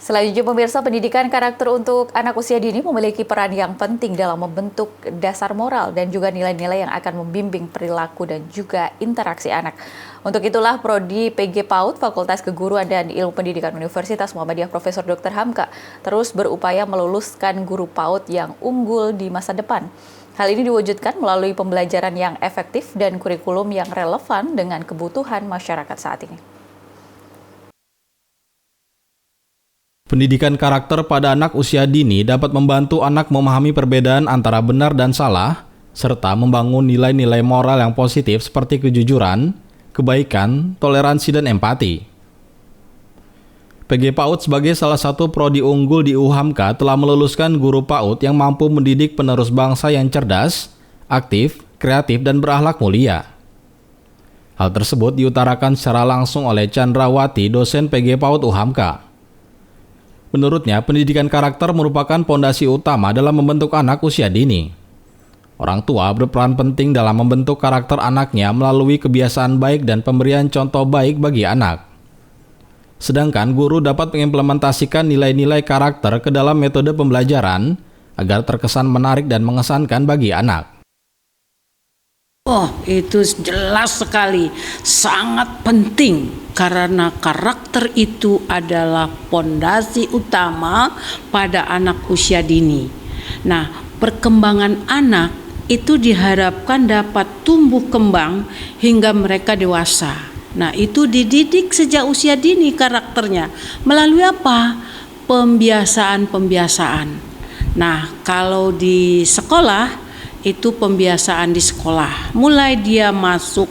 Selanjutnya pemirsa, pendidikan karakter untuk anak usia dini memiliki peran yang penting dalam membentuk dasar moral dan juga nilai-nilai yang akan membimbing perilaku dan juga interaksi anak. Untuk itulah Prodi PG PAUD Fakultas Keguruan dan Ilmu Pendidikan Universitas Muhammadiyah Profesor Dr. Hamka terus berupaya meluluskan guru PAUD yang unggul di masa depan. Hal ini diwujudkan melalui pembelajaran yang efektif dan kurikulum yang relevan dengan kebutuhan masyarakat saat ini. Pendidikan karakter pada anak usia dini dapat membantu anak memahami perbedaan antara benar dan salah, serta membangun nilai-nilai moral yang positif seperti kejujuran, kebaikan, toleransi, dan empati. PG PAUD sebagai salah satu prodi unggul di UHAMKA telah meluluskan guru PAUD yang mampu mendidik penerus bangsa yang cerdas, aktif, kreatif, dan berakhlak mulia. Hal tersebut diutarakan secara langsung oleh Chandrawati, dosen PG PAUD UHAMKA. Menurutnya, pendidikan karakter merupakan pondasi utama dalam membentuk anak usia dini. Orang tua berperan penting dalam membentuk karakter anaknya melalui kebiasaan baik dan pemberian contoh baik bagi anak. Sedangkan guru dapat mengimplementasikan nilai-nilai karakter ke dalam metode pembelajaran agar terkesan menarik dan mengesankan bagi anak. Oh, itu jelas sekali, sangat penting karena karakter itu adalah pondasi utama pada anak usia dini. Nah, perkembangan anak itu diharapkan dapat tumbuh kembang hingga mereka dewasa. Nah, itu dididik sejak usia dini karakternya. Melalui apa? Pembiasaan-pembiasaan. Nah, kalau di sekolah, itu pembiasaan di sekolah, mulai dia masuk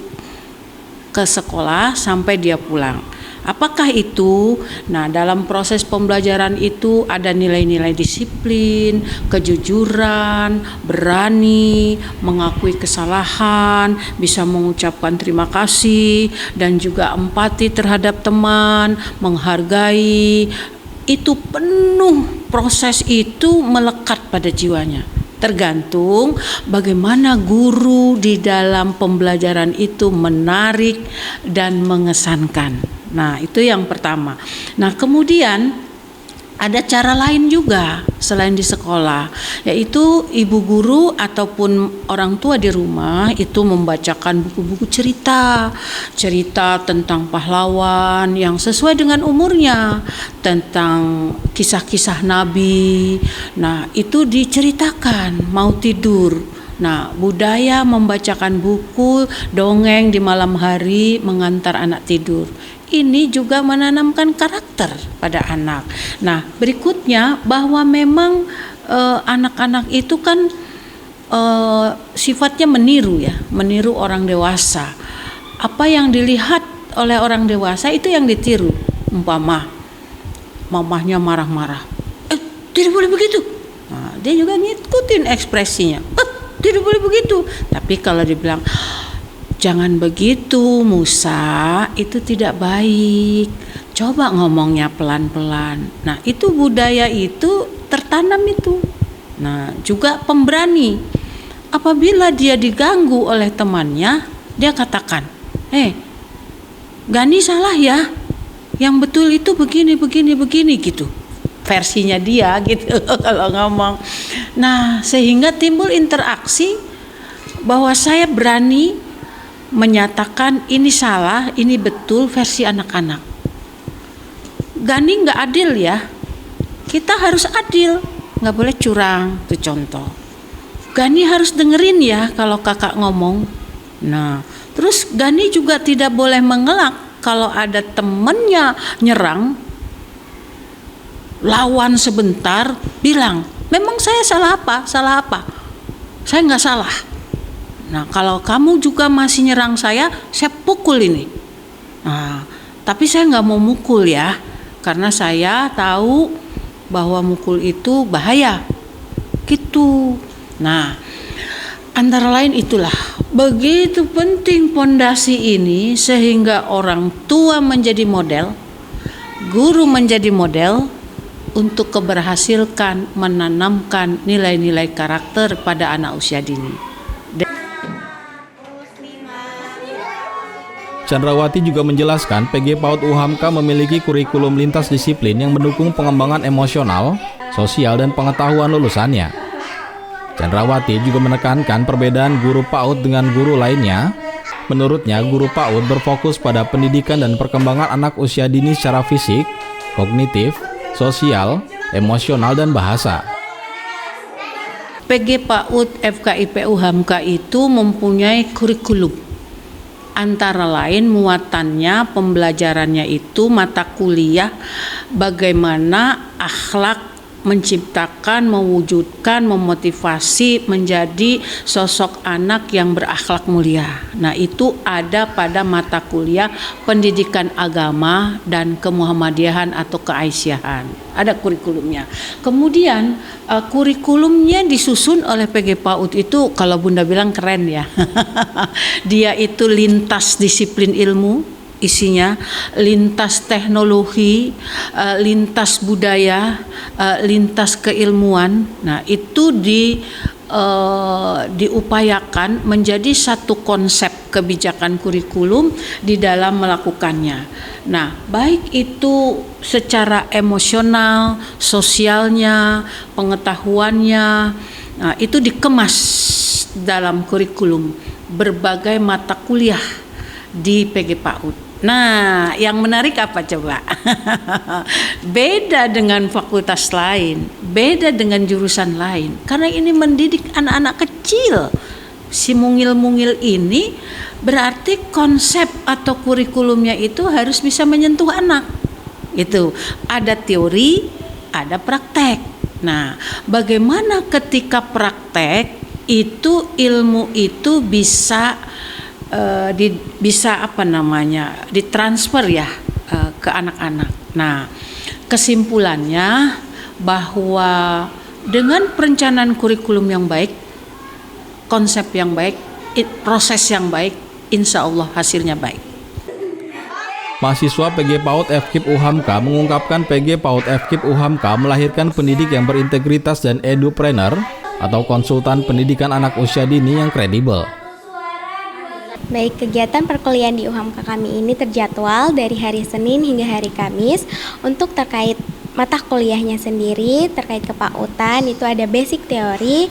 ke sekolah sampai dia pulang. Apakah itu? Nah, dalam proses pembelajaran itu ada nilai-nilai disiplin, kejujuran, berani, mengakui kesalahan, bisa mengucapkan terima kasih, dan juga empati terhadap teman, menghargai. Itu penuh, proses itu melekat pada jiwanya. Tergantung bagaimana guru di dalam pembelajaran itu menarik dan mengesankan. Nah, itu yang pertama. Nah, kemudian ada cara lain juga selain di sekolah, yaitu ibu guru ataupun orang tua di rumah itu membacakan buku-buku cerita tentang pahlawan yang sesuai dengan umurnya, tentang kisah-kisah nabi. Nah, itu diceritakan mau tidur. Nah, budaya membacakan buku dongeng di malam hari mengantar anak tidur. Ini juga menanamkan karakter pada anak. Nah, berikutnya bahwa memang anak-anak itu kan sifatnya meniru orang dewasa. Apa yang dilihat oleh orang dewasa itu yang ditiru. Umpama mamahnya marah-marah, tidak boleh begitu. Nah, dia juga ngikutin ekspresinya, tidak boleh begitu. Tapi kalau dibilang jangan begitu Musa, itu tidak baik. Coba ngomongnya pelan-pelan. Nah, itu budaya itu tertanam itu. Nah, juga pemberani. Apabila dia diganggu oleh temannya, dia katakan, Gani salah ya. Yang betul itu begini gitu. Versinya dia gitu kalau ngomong. Nah, sehingga timbul interaksi bahwa saya berani menyatakan ini salah, ini betul versi anak-anak. Gani nggak adil ya, kita harus adil, nggak boleh curang, itu contoh. Gani harus dengerin ya kalau kakak ngomong. Nah, terus Gani juga tidak boleh mengelak kalau ada temennya nyerang, lawan sebentar, bilang, memang saya salah apa? Saya nggak salah. Nah, kalau kamu juga masih nyerang saya pukul ini. Nah, tapi saya nggak mau mukul ya, karena saya tahu bahwa mukul itu bahaya. Gitu. Nah, antara lain itulah, begitu penting pondasi ini sehingga orang tua menjadi model, guru menjadi model untuk keberhasilan menanamkan nilai-nilai karakter pada anak usia dini. Chandrawati juga menjelaskan PG PAUD UHAMKA memiliki kurikulum lintas disiplin yang mendukung pengembangan emosional, sosial, dan pengetahuan lulusannya. Chandrawati juga menekankan perbedaan guru PAUD dengan guru lainnya. Menurutnya, guru PAUD berfokus pada pendidikan dan perkembangan anak usia dini secara fisik, kognitif, sosial, emosional, dan bahasa. PG PAUD FKIP UHAMKA itu mempunyai kurikulum. Antara lain muatannya, pembelajarannya itu mata kuliah bagaimana akhlak menciptakan, mewujudkan, memotivasi menjadi sosok anak yang berakhlak mulia. Nah, itu ada pada mata kuliah pendidikan agama dan kemuhammadiyahan atau keaisyahan. Ada kurikulumnya. Kemudian kurikulumnya disusun oleh PG PAUD itu kalau Bunda bilang keren ya. Dia itu lintas disiplin ilmu. Isinya lintas teknologi, lintas budaya, lintas keilmuan. Nah, itu diupayakan menjadi satu konsep kebijakan kurikulum di dalam melakukannya. Nah, baik itu secara emosional, sosialnya, pengetahuannya, nah, itu dikemas dalam kurikulum berbagai mata kuliah di PG PAUD. Nah, yang menarik apa coba? Beda dengan fakultas lain, beda dengan jurusan lain. Karena ini mendidik anak-anak kecil. Si mungil-mungil ini berarti konsep atau kurikulumnya itu harus bisa menyentuh anak. Itu ada teori, ada praktek. Nah, bagaimana ketika praktek itu ilmu itu bisa ditransfer ya ke anak-anak. Nah, kesimpulannya bahwa dengan perencanaan kurikulum yang baik, konsep yang baik, proses yang baik, insya Allah hasilnya baik. Mahasiswa PG PAUD FKIP UHAMKA mengungkapkan PG PAUD FKIP UHAMKA melahirkan pendidik yang berintegritas dan edupreneur atau konsultan pendidikan anak usia dini yang kredibel. Baik, kegiatan perkuliahan di UHAMKA kami ini terjadwal dari hari Senin hingga hari Kamis. Untuk terkait mata kuliahnya sendiri, terkait kepautan, itu ada basic teori,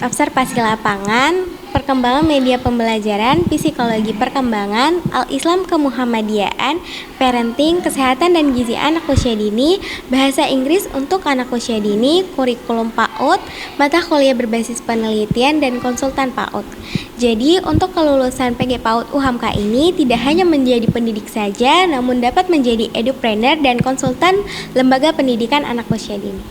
observasi lapangan, perkembangan media pembelajaran, psikologi perkembangan, al-Islam kemuhammadiyaan, parenting, kesehatan dan gizi anak usia dini, bahasa Inggris untuk anak usia dini, kurikulum PAUD, mata kuliah berbasis penelitian, dan konsultan PAUD. Jadi untuk kelulusan PG PAUD UHAMKA ini tidak hanya menjadi pendidik saja, namun dapat menjadi edupreneur dan konsultan lembaga pendidikan anak usia dini.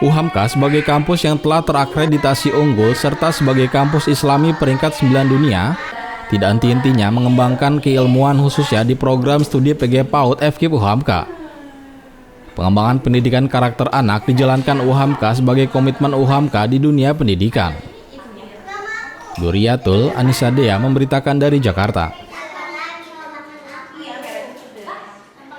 UHAMKA sebagai kampus yang telah terakreditasi unggul serta sebagai kampus Islami peringkat 9 dunia, tidak henti-hentinya mengembangkan keilmuan khususnya di program studi PG PAUD FKIP UHAMKA. Pengembangan pendidikan karakter anak dijalankan UHAMKA sebagai komitmen UHAMKA di dunia pendidikan. Duriatul Anissa Dea memberitakan dari Jakarta.